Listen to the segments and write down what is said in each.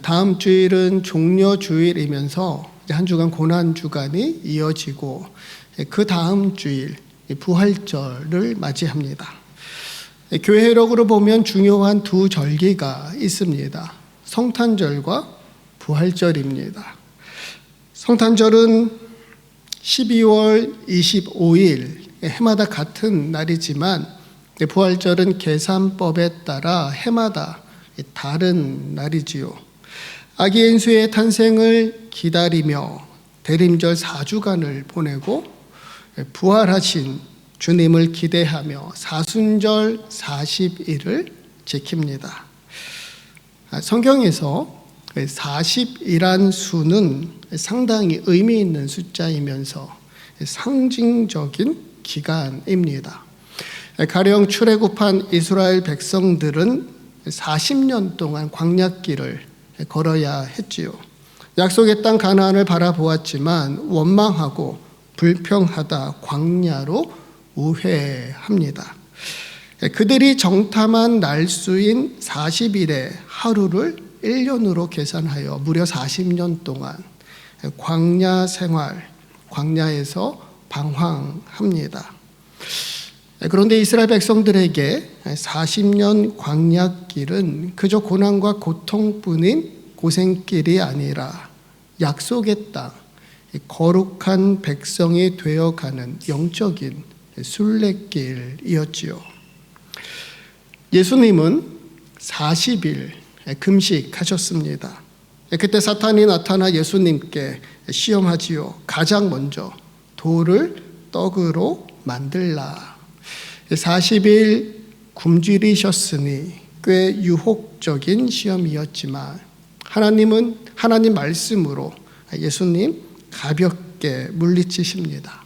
다음 주일은 종려 주일이면서 한 주간 고난 주간이 이어지고 그 다음 주일 부활절을 맞이합니다. 교회력으로 보면 중요한 두 절기가 있습니다. 성탄절과 부활절입니다. 성탄절은 12월 25일 해마다 같은 날이지만 부활절은 계산법에 따라 해마다 다른 날이지요. 아기 예수의 탄생을 기다리며 대림절 4주간을 보내고 부활하신 주님을 기대하며 사순절 40일을 지킵니다. 성경에서 40이란 수는 상당히 의미 있는 숫자이면서 상징적인 기간입니다. 가령 출애굽한 이스라엘 백성들은 40년 동안 광야길을 걸어야 했지요. 약속의 땅 가나안을 바라보았지만 원망하고 불평하다 광야로 우회합니다. 그들이 정탐한 날수인 40일의 하루를 1년으로 계산하여 무려 40년 동안 광야 생활, 광야에서 방황합니다. 그런데 이스라엘 백성들에게 40년 광야길은 그저 고난과 고통뿐인 고생길이 아니라 약속의 땅, 거룩한 백성이 되어가는 영적인 순례길이었지요. 예수님은 40일 금식하셨습니다. 그때 사탄이 나타나 예수님께 시험하지요. 가장 먼저 돌을 떡으로 만들라. 40일 굶주리셨으니 꽤 유혹적인 시험이었지만 하나님 말씀으로 예수님 가볍게 물리치십니다.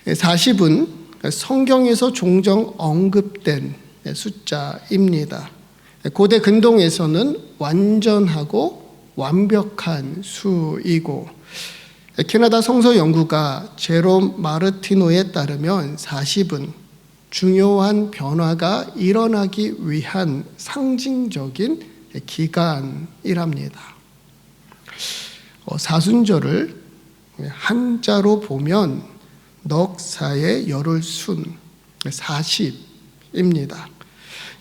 40은 성경에서 종종 언급된 숫자입니다. 고대 근동에서는 완전하고 완벽한 수이고, 캐나다 성서 연구가 제롬 마르티노에 따르면 40은 중요한 변화가 일어나기 위한 상징적인 기간이랍니다. 사순절을 한자로 보면 넉사의 열흘 순 40입니다.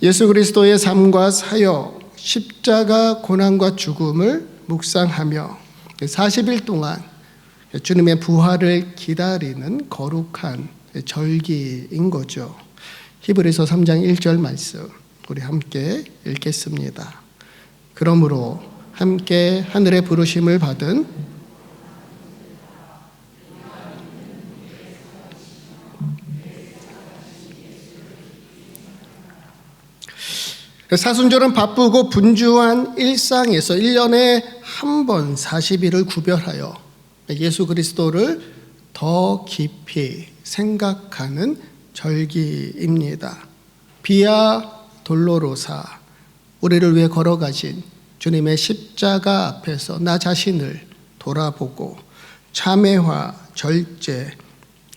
예수 그리스도의 삶과 사역, 십자가 고난과 죽음을 묵상하며 40일 동안 주님의 부활을 기다리는 거룩한 절기인 거죠. 히브리서 3장 1절 말씀 우리 함께 읽겠습니다. 그러므로 함께 하늘의 부르심을 받은 사순절은 바쁘고 분주한 일상에서 1년에 한 번 40일을 구별하여 예수 그리스도를 더 깊이 생각하는 절기입니다. 비아 돌로로사, 우리를 위해 걸어가신 주님의 십자가 앞에서 나 자신을 돌아보고 참회와 절제,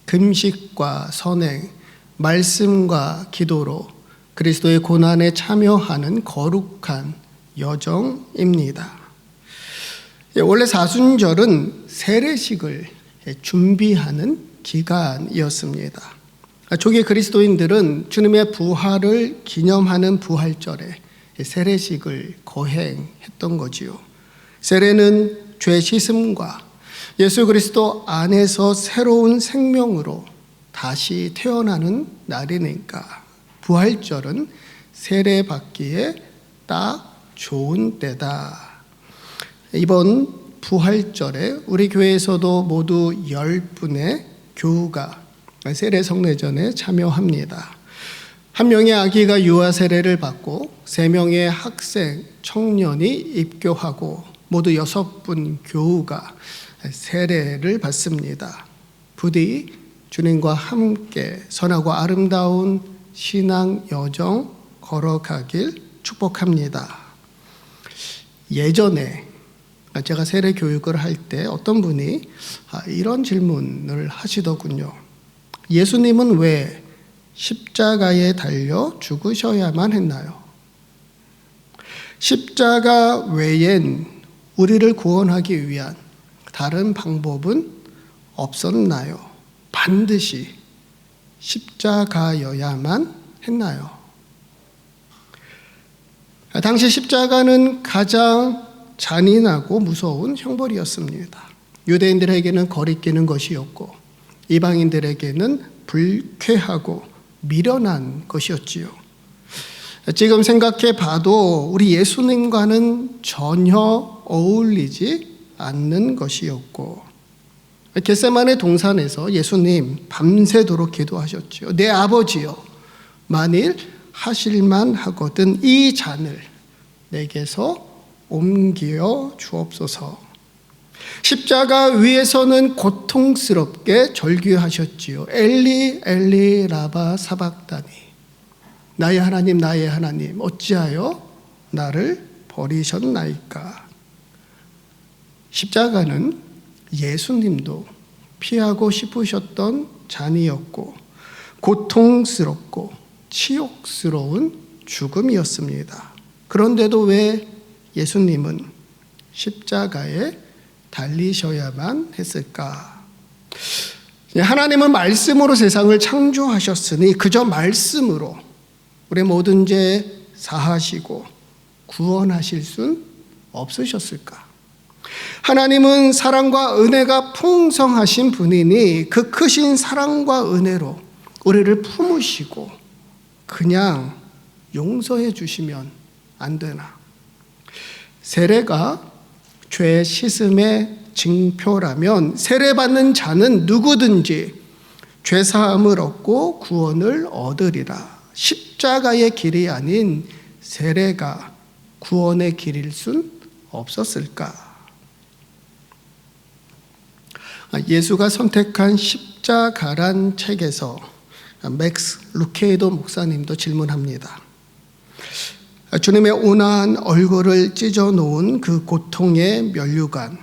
금식과 선행, 말씀과 기도로 그리스도의 고난에 참여하는 거룩한 여정입니다. 원래 사순절은 세례식을 준비하는 기간이었습니다. 초기 그리스도인들은 주님의 부활을 기념하는 부활절에 세례식을 거행했던 거지요. 세례는 죄 씻음과 예수 그리스도 안에서 새로운 생명으로 다시 태어나는 날이니까 부활절은 세례받기에 딱 좋은 때다. 이번 부활절에 우리 교회에서도 모두 10분의 교우가 세례 성례전에 참여합니다. 한 명의 아기가 유아 세례를 받고 3명의 학생, 청년이 입교하고 모두 6분 교우가 세례를 받습니다. 부디 주님과 함께 선하고 아름다운 신앙 여정 걸어가길 축복합니다. 예전에 제가 세례 교육을 할 때 어떤 분이 이런 질문을 하시더군요. 예수님은 왜 십자가에 달려 죽으셔야만 했나요? 십자가 외엔 우리를 구원하기 위한 다른 방법은 없었나요? 반드시 십자가여야만 했나요? 당시 십자가는 가장 잔인하고 무서운 형벌이었습니다. 유대인들에게는 거리끼는 것이었고 이방인들에게는 불쾌하고 미련한 것이었지요. 지금 생각해 봐도 우리 예수님과는 전혀 어울리지 않는 것이었고, 겟세마네 동산에서 예수님 밤새도록 기도하셨지요. 내 아버지여, 만일 하실만 하거든 이 잔을 내게서 옮겨 주옵소서. 십자가 위에서는 고통스럽게 절규하셨지요. 엘리 엘리 라바 사박다니, 나의 하나님 나의 하나님 어찌하여 나를 버리셨나이까. 십자가는 예수님도 피하고 싶으셨던 잔이었고 고통스럽고 치욕스러운 죽음이었습니다. 그런데도 왜 예수님은 십자가에 달리셔야만 했을까? 하나님은 말씀으로 세상을 창조하셨으니 그저 말씀으로 우리 모든 죄 사하시고 구원하실 순 없으셨을까? 하나님은 사랑과 은혜가 풍성하신 분이니 그 크신 사랑과 은혜로 우리를 품으시고 그냥 용서해 주시면 안 되나? 세례가 죄 씻음의 징표라면 세례받는 자는 누구든지 죄 사함을 얻고 구원을 얻으리라. 십자가의 길이 아닌 세례가 구원의 길일 순 없었을까? 예수가 선택한 십자가란 책에서 맥스 루케이도 목사님도 질문합니다. 주님의 온화한 얼굴을 찢어놓은 그 고통의 면류관,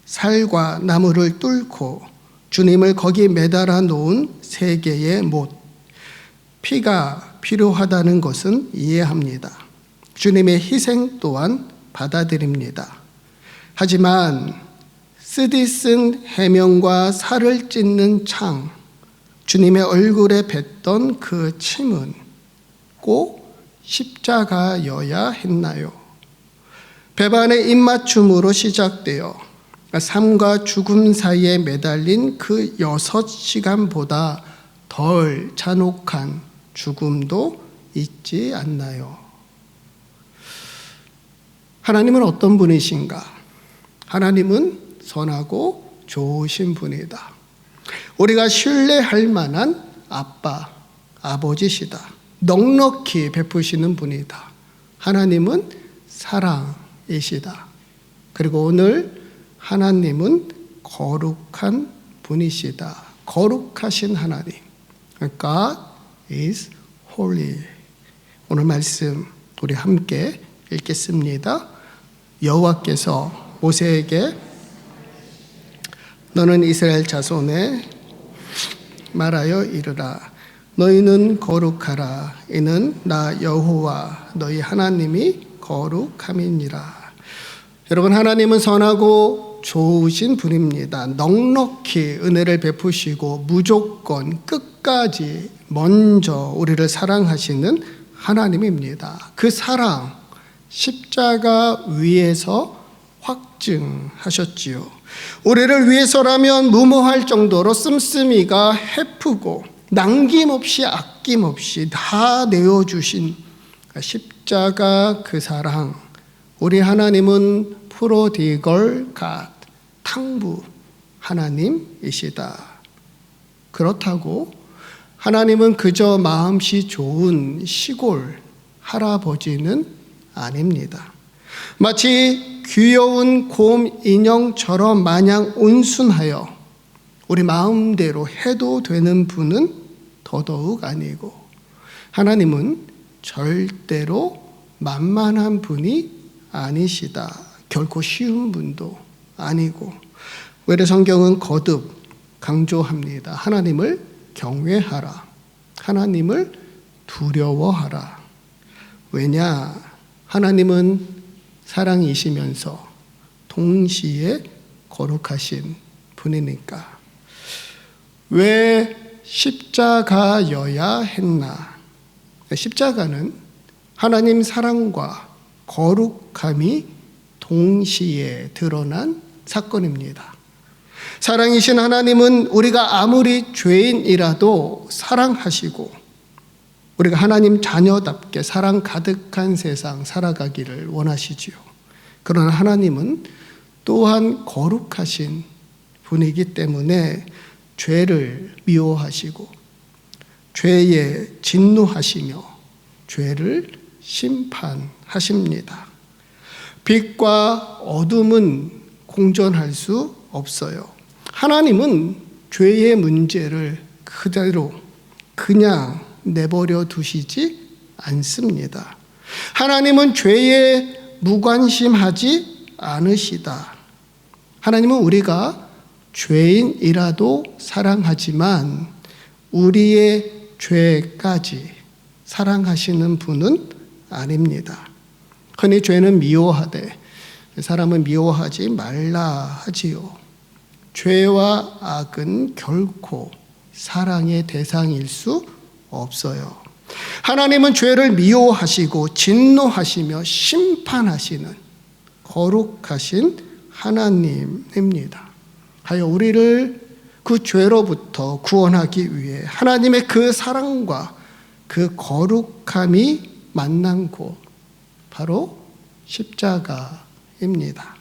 살과 나무를 뚫고 주님을 거기 매달아 놓은 세 개의 못, 피가 필요하다는 것은 이해합니다. 주님의 희생 또한 받아들입니다. 하지만 쓰디쓴 해명과 살을 찢는 창, 주님의 얼굴에 뱉던 그 침은 꼭 십자가여야 했나요? 배반의 입맞춤으로 시작되어 삶과 죽음 사이에 매달린 그 6시간보다 덜 잔혹한 죽음도 있지 않나요? 하나님은 어떤 분이신가? 하나님은 선하고 좋으신 분이다. 우리가 신뢰할 만한 아빠, 아버지시다. 넉넉히 베푸시는 분이다. 하나님은 사랑이시다. 그리고 오늘 하나님은 거룩한 분이시다. 거룩하신 하나님. God is holy. 오늘 말씀 우리 함께 읽겠습니다. 여호와께서 모세에게 너는 이스라엘 자손에 말하여 이르라. 너희는 거룩하라. 이는 나 여호와 너희 하나님이 거룩함이니라. 여러분, 하나님은 선하고 좋으신 분입니다. 넉넉히 은혜를 베푸시고 무조건 끝까지 먼저 우리를 사랑하시는 하나님입니다. 그 사랑 십자가 위에서 확증하셨지요. 우리를 위해서라면 무모할 정도로 씀씀이가 헤프고 남김없이 아낌없이 다 내어주신 십자가 그 사랑. 우리 하나님은 프로디걸 갓, 탕부 하나님이시다. 그렇다고 하나님은 그저 마음씨 좋은 시골 할아버지는 아닙니다. 마치 귀여운 곰 인형처럼 마냥 온순하여 우리 마음대로 해도 되는 분은 더더욱 아니고, 하나님은 절대로 만만한 분이 아니시다. 결코 쉬운 분도 아니고, 외래 성경은 거듭 강조합니다. 하나님을 경외하라. 하나님을 두려워하라. 왜냐? 하나님은 사랑이시면서 동시에 거룩하신 분이니까 왜 십자가여야 했나? 십자가는 하나님 사랑과 거룩함이 동시에 드러난 사건입니다. 사랑이신 하나님은 우리가 아무리 죄인이라도 사랑하시고 우리가 하나님 자녀답게 사랑 가득한 세상 살아가기를 원하시지요. 그러나 하나님은 또한 거룩하신 분이기 때문에 죄를 미워하시고 죄에 진노하시며 죄를 심판하십니다. 빛과 어둠은 공존할 수 없어요. 하나님은 죄의 문제를 그대로 그냥 내버려 두시지 않습니다. 하나님은 죄에 무관심하지 않으시다. 하나님은 우리가 죄인이라도 사랑하지만 우리의 죄까지 사랑하시는 분은 아닙니다. 흔히 죄는 미워하되 사람은 미워하지 말라 하지요. 죄와 악은 결코 사랑의 대상일 수 없어요. 하나님은 죄를 미워하시고 진노하시며 심판하시는 거룩하신 하나님입니다. 하여 우리를 그 죄로부터 구원하기 위해 하나님의 그 사랑과 그 거룩함이 만난 곳 바로 십자가입니다.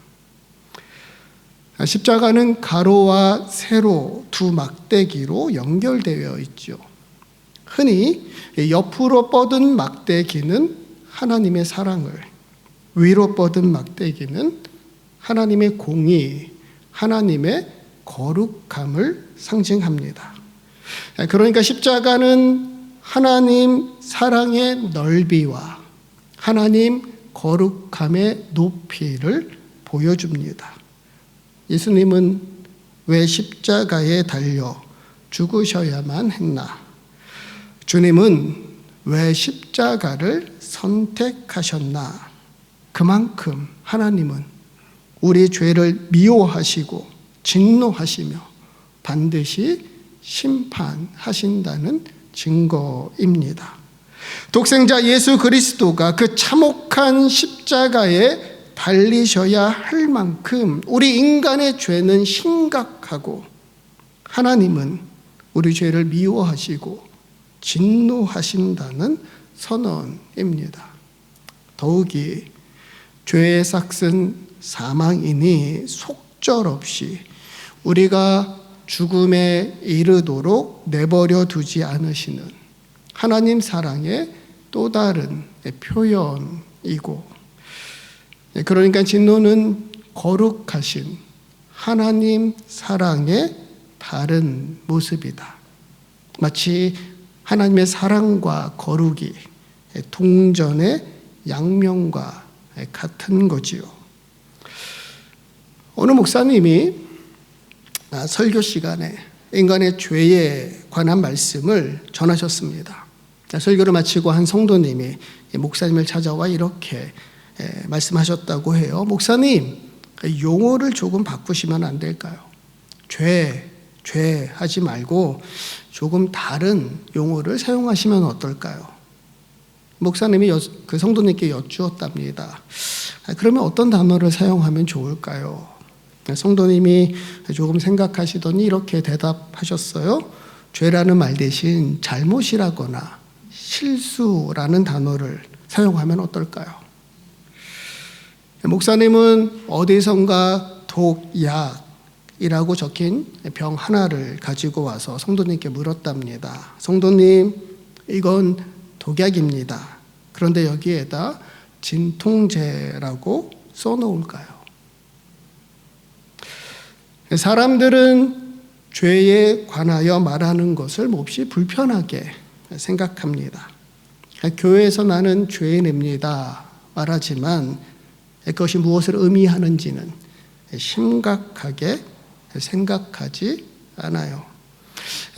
십자가는 가로와 세로 두 막대기로 연결되어 있죠. 흔히 옆으로 뻗은 막대기는 하나님의 사랑을, 위로 뻗은 막대기는 하나님의 공의, 하나님의 거룩함을 상징합니다. 그러니까 십자가는 하나님 사랑의 넓이와 하나님 거룩함의 높이를 보여줍니다. 예수님은 왜 십자가에 달려 죽으셔야만 했나? 주님은 왜 십자가를 선택하셨나? 그만큼 하나님은 우리 죄를 미워하시고 진노하시며 반드시 심판하신다는 증거입니다. 독생자 예수 그리스도가 그 참혹한 십자가에 달리셔야 할 만큼 우리 인간의 죄는 심각하고 하나님은 우리 죄를 미워하시고 진노하신다는 선언입니다. 더욱이 죄의 삭은 사망이니 속절없이 우리가 죽음에 이르도록 내버려 두지 않으시는 하나님 사랑의 또 다른 표현이고, 그러니까 진노는 거룩하신 하나님 사랑의 다른 모습이다. 마치 하나님의 사랑과 거룩이 동전의 양면과 같은 거지요. 어느 목사님이 설교 시간에 인간의 죄에 관한 말씀을 전하셨습니다. 설교를 마치고 한 성도님이 목사님을 찾아와 이렇게 말씀하셨다고 해요. 목사님, 용어를 조금 바꾸시면 안 될까요? 죄 하지 말고 조금 다른 용어를 사용하시면 어떨까요? 목사님이 그 성도님께 여쭈었답니다. 그러면 어떤 단어를 사용하면 좋을까요? 성도님이 조금 생각하시더니 이렇게 대답하셨어요. 죄라는 말 대신 잘못이라거나 실수라는 단어를 사용하면 어떨까요? 목사님은 어디선가 독약이라고 적힌 병 하나를 가지고 와서 성도님께 물었답니다. 성도님, 이건 독약입니다. 그런데 여기에다 진통제라고 써놓을까요? 사람들은 죄에 관하여 말하는 것을 몹시 불편하게 생각합니다. 교회에서 나는 죄인입니다 말하지만 그것이 무엇을 의미하는지는 심각하게 생각하지 않아요.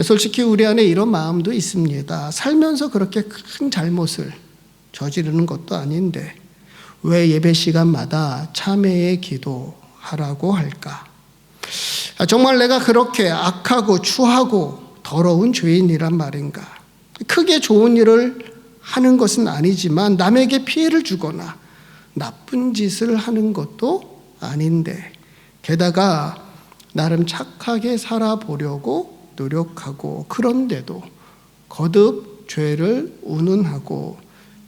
솔직히 우리 안에 이런 마음도 있습니다. 살면서 그렇게 큰 잘못을 저지르는 것도 아닌데 왜 예배 시간마다 참회의 기도하라고 할까? 정말 내가 그렇게 악하고 추하고 더러운 죄인이란 말인가? 크게 좋은 일을 하는 것은 아니지만 남에게 피해를 주거나 나쁜 짓을 하는 것도 아닌데, 게다가 나름 착하게 살아보려고 노력하고, 그런데도 거듭 죄를 운운하고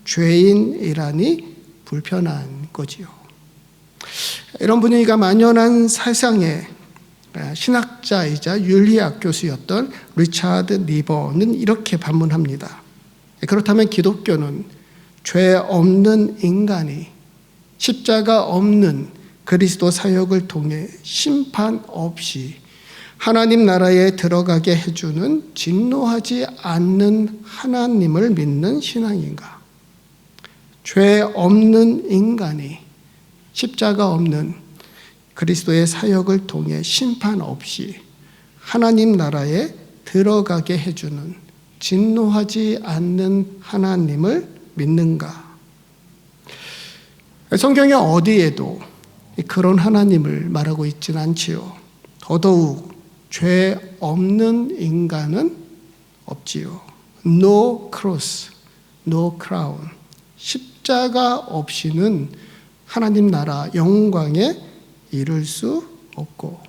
죄인이라니 불편한 거지요. 이런 분위기가 만연한 세상에 신학자이자 윤리학 교수였던 리차드 니버는 이렇게 반문합니다. 그렇다면 기독교는 죄 없는 인간이 십자가 없는 그리스도 사역을 통해 심판 없이 하나님 나라에 들어가게 해주는 진노하지 않는 하나님을 믿는 신앙인가? 죄 없는 인간이 십자가 없는 그리스도의 사역을 통해 심판 없이 하나님 나라에 들어가게 해주는 진노하지 않는 하나님을 믿는가? 성경의 어디에도 그런 하나님을 말하고 있지는 않지요. 더더욱 죄 없는 인간은 없지요. No cross, no crown. 십자가 없이는 하나님 나라 영광에 이를 수 없고.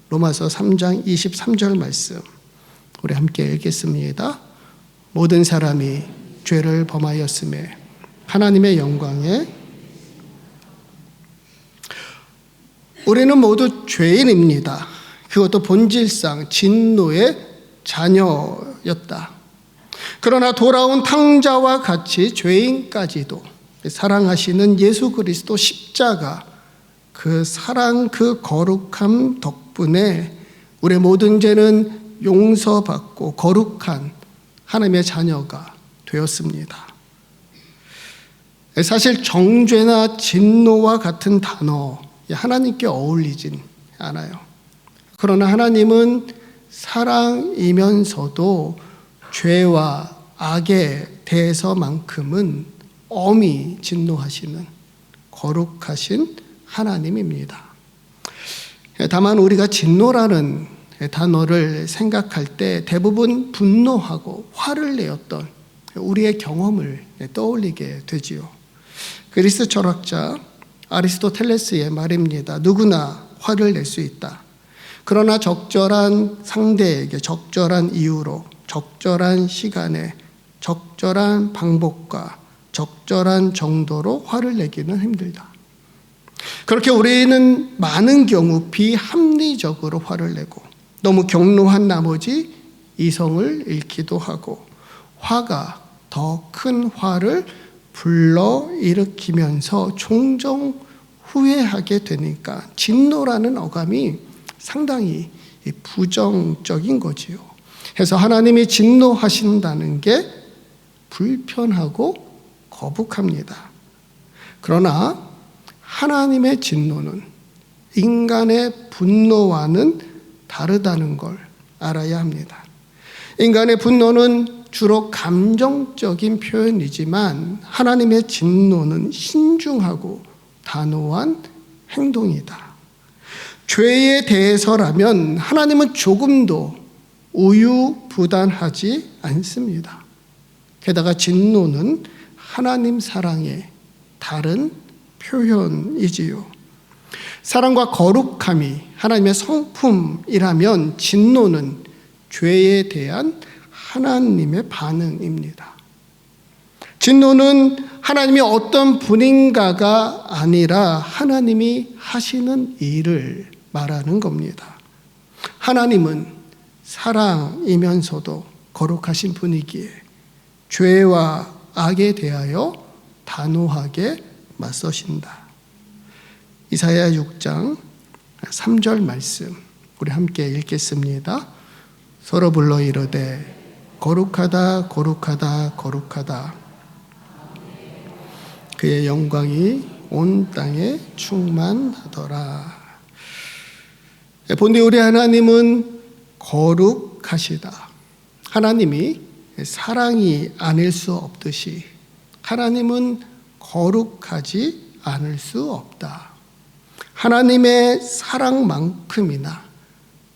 로마서 3장 23절 말씀 우리 함께 읽겠습니다. 모든 사람이 죄를 범하였음에 하나님의 영광에, 우리는 모두 죄인입니다. 그것도 본질상 진노의 자녀였다. 그러나 돌아온 탕자와 같이 죄인까지도 사랑하시는 예수 그리스도 십자가, 그 사랑, 그 거룩함 덕분에 우리의 모든 죄는 용서받고 거룩한 하나님의 자녀가 되었습니다. 사실 정죄나 진노와 같은 단어 하나님께 어울리진 않아요. 그러나 하나님은 사랑이면서도 죄와 악에 대해서만큼은 엄히 진노하시는 거룩하신 하나님입니다. 다만 우리가 진노라는 단어를 생각할 때 대부분 분노하고 화를 내었던 우리의 경험을 떠올리게 되지요. 그리스 철학자 아리스토텔레스의 말입니다. 누구나 화를 낼 수 있다. 그러나 적절한 상대에게 적절한 이유로 적절한 시간에 적절한 방법과 적절한 정도로 화를 내기는 힘들다. 그렇게 우리는 많은 경우 비합리적으로 화를 내고 너무 격노한 나머지 이성을 잃기도 하고 화가 더 큰 화를 불러일으키면서 종종 후회하게 되니까 진노라는 어감이 상당히 부정적인 거지요. 그래서 하나님이 진노하신다는 게 불편하고 거북합니다. 그러나 하나님의 진노는 인간의 분노와는 다르다는 걸 알아야 합니다. 인간의 분노는 주로 감정적인 표현이지만 하나님의 진노는 신중하고 단호한 행동이다. 죄에 대해서라면 하나님은 조금도 우유부단하지 않습니다. 게다가 진노는 하나님 사랑의 다른 표현이지요. 사랑과 거룩함이 하나님의 성품이라면 진노는 죄에 대한 하나님의 반응입니다. 진노는 하나님이 어떤 분인가가 아니라 하나님이 하시는 일을 말하는 겁니다. 하나님은 사랑이면서도 거룩하신 분이기에 죄와 악에 대하여 단호하게 맞서신다. 이사야 6장 3절 말씀 우리 함께 읽겠습니다. 서로 불러 이르되 거룩하다 거룩하다 거룩하다 그의 영광이 온 땅에 충만하더라. 본디 우리 하나님은 거룩하시다. 하나님이 사랑이 아닐 수 없듯이 하나님은 거룩하지 않을 수 없다. 하나님의 사랑만큼이나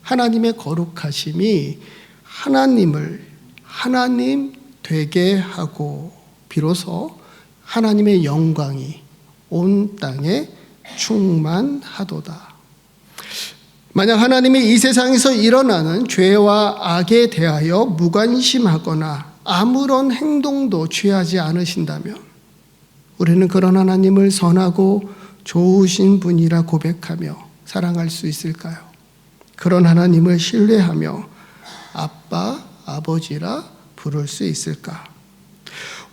하나님의 거룩하심이 하나님을 하나님 되게 하고 비로소 하나님의 영광이 온 땅에 충만하도다. 만약 하나님이 이 세상에서 일어나는 죄와 악에 대하여 무관심하거나 아무런 행동도 취하지 않으신다면 우리는 그런 하나님을 선하고 좋으신 분이라 고백하며 사랑할 수 있을까요? 그런 하나님을 신뢰하며 아빠, 아버지라 부를 수 있을까?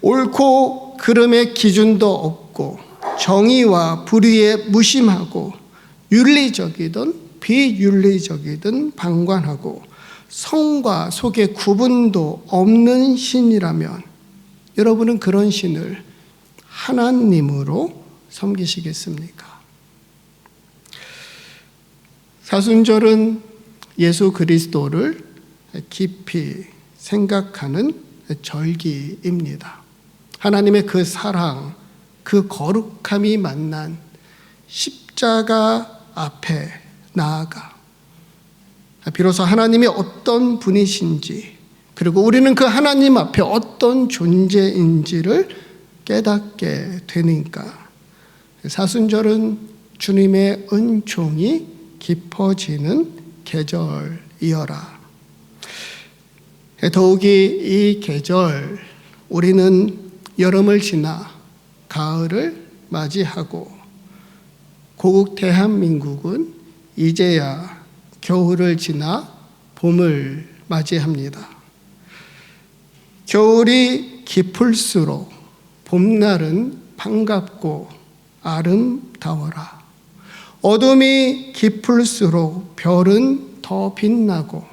옳고 그름의 기준도 없고 정의와 불의에 무심하고 윤리적이든 비윤리적이든 방관하고 성과 속의 구분도 없는 신이라면 여러분은 그런 신을 하나님으로 섬기시겠습니까? 사순절은 예수 그리스도를 깊이 생각하는 절기입니다. 하나님의 그 사랑, 그 거룩함이 만난 십자가 앞에 나아가 비로소 하나님이 어떤 분이신지 그리고 우리는 그 하나님 앞에 어떤 존재인지를 깨닫게 되니까 사순절은 주님의 은총이 깊어지는 계절이어라. 더욱이 이 계절 우리는 여름을 지나 가을을 맞이하고 고국 대한민국은 이제야 겨울을 지나 봄을 맞이합니다. 겨울이 깊을수록 봄날은 반갑고 아름다워라. 어둠이 깊을수록 별은 더 빛나고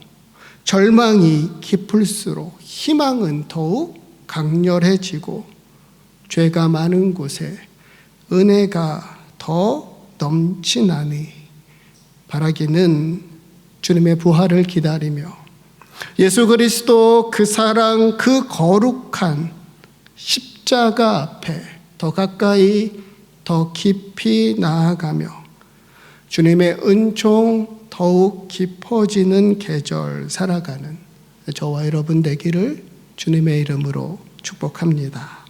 절망이 깊을수록 희망은 더욱 강렬해지고 죄가 많은 곳에 은혜가 더 넘치나니 바라기는 주님의 부활을 기다리며 예수 그리스도 그 사랑 그 거룩한 십자가 앞에 더 가까이 더 깊이 나아가며 주님의 은총 더욱 깊어지는 계절 살아가는 저와 여러분 되기를 주님의 이름으로 축복합니다.